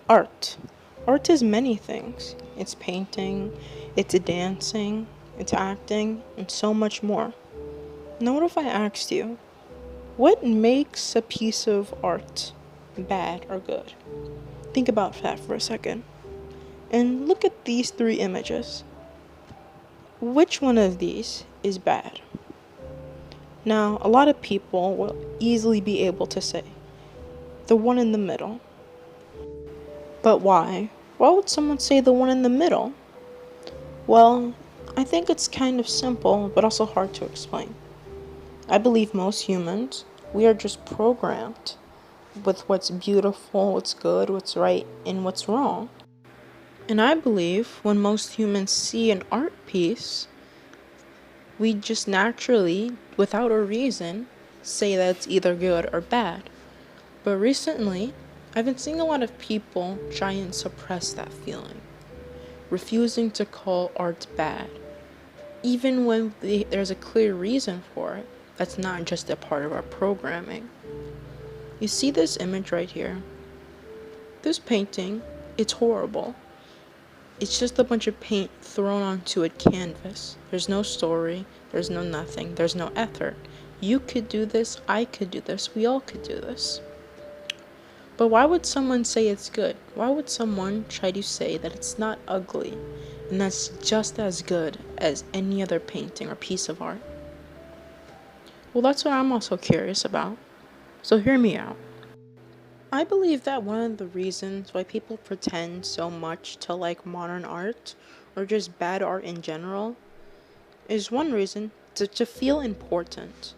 Art. Art is many things. It's painting, it's dancing, it's acting, and so much more. Now, what if I asked you, what makes a piece of art bad or good? Think about that for a second. And look at these three images. Which one of these is bad? Now, a lot of people will easily be able to say the one in the middle. But why? Why would someone say the one in the middle? Well, I think it's kind of simple, but also hard to explain. I believe most humans, we are just programmed with what's beautiful, what's good, what's right, and what's wrong. And I believe when most humans see an art piece, we just naturally, without a reason, say that it's either good or bad. But recently, I've been seeing a lot of people try and suppress that feeling, refusing to call art bad, even when there's a clear reason for it. That's not just a part of our programming. You see this image right here? This painting, it's horrible. It's just a bunch of paint thrown onto a canvas. There's no story, there's no nothing, there's no effort. You could do this, I could do this, we all could do this. But why would someone say it's good? Why would someone try to say that it's not ugly and that's just as good as any other painting or piece of art? Well, that's what I'm also curious about. So hear me out. I believe that one of the reasons why people pretend so much to like modern art or just bad art in general is one reason to feel important.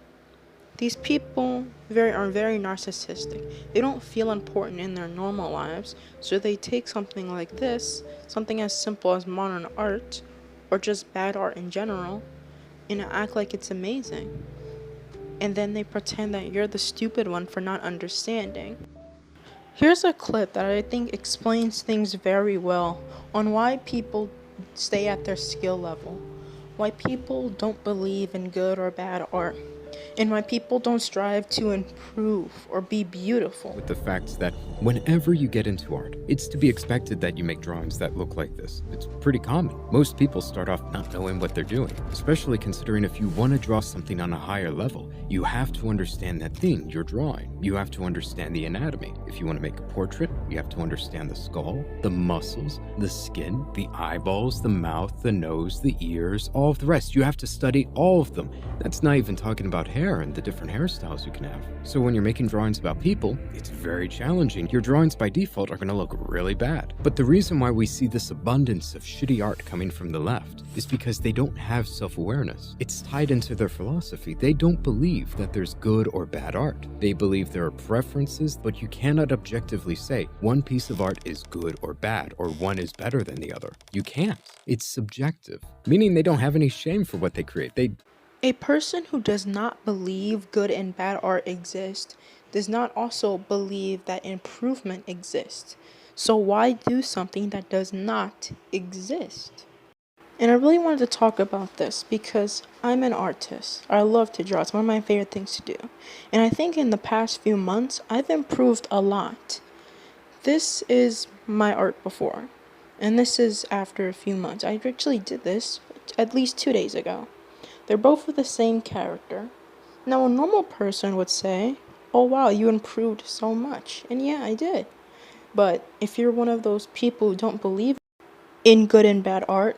These people are very narcissistic. They don't feel important in their normal lives, so they take something like this, something as simple as modern art, or just bad art in general, and act like it's amazing. And then they pretend that you're the stupid one for not understanding. Here's a clip that I think explains things very well on why people stay at their skill level, why people don't believe in good or bad art, and why people don't strive to improve or be beautiful. With the fact that whenever you get into art, it's to be expected that you make drawings that look like this. It's pretty common. Most people start off not knowing what they're doing, especially considering if you want to draw something on a higher level, you have to understand that thing you're drawing. You have to understand the anatomy. If you want to make a portrait, you have to understand the skull, the muscles, the skin, the eyeballs, the mouth, the nose, the ears, all of the rest. You have to study all of them. That's not even talking about hair and the different hairstyles you can have. So when you're making drawings about people, it's very challenging. Your drawings by default are going to look really bad. But the reason why we see this abundance of shitty art coming from the left is because they don't have self-awareness. It's tied into their philosophy. They don't believe that there's good or bad art. They believe there are preferences, but you cannot objectively say one piece of art is good or bad, or one is better than the other. You can't. It's subjective, meaning they don't have any shame for what they create. A person who does not believe good and bad art exist does not also believe that improvement exists. So why do something that does not exist? And I really wanted to talk about this because I'm an artist. I love to draw. It's one of my favorite things to do. And I think in the past few months, I've improved a lot. This is my art before, and this is after a few months. I actually did this at least 2 days ago. They're both with the same character. Now, a normal person would say, oh wow, you improved so much. And yeah, I did. But if you're one of those people who don't believe in good and bad art,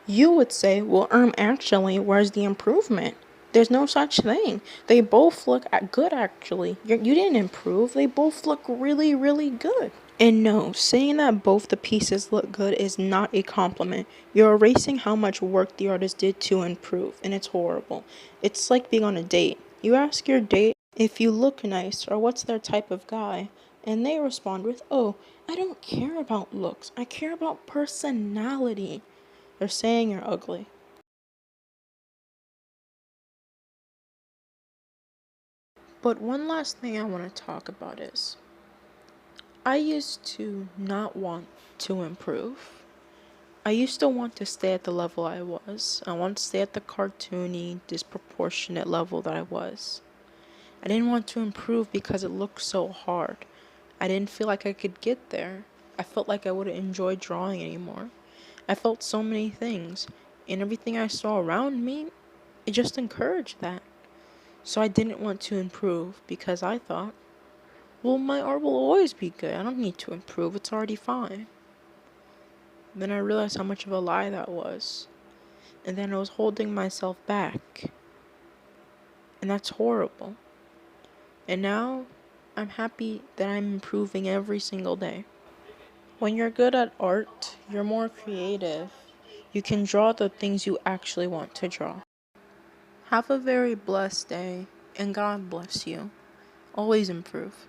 you would say, well, actually, where's the improvement? There's no such thing. They both look good, actually. You didn't improve. They both look really, really good. And no, saying that both the pieces look good is not a compliment. You're erasing how much work the artist did to improve, and it's horrible. It's like being on a date. You ask your date if you look nice or what's their type of guy, and they respond with, oh, I don't care about looks. I care about personality. They're saying you're ugly. But one last thing I want to talk about is I used to not want to improve. I used to want to stay at the level I was. I wanted to stay at the cartoony, disproportionate level that I was. I didn't want to improve because it looked so hard. I didn't feel like I could get there. I felt like I wouldn't enjoy drawing anymore. I felt so many things, and everything I saw around me, it just encouraged that. So I didn't want to improve because I thought, well, my art will always be good. I don't need to improve, it's already fine. Then I realized how much of a lie that was. And then I was holding myself back. And that's horrible. And now I'm happy that I'm improving every single day. When you're good at art, you're more creative. You can draw the things you actually want to draw. Have a very blessed day, and God bless you. Always improve.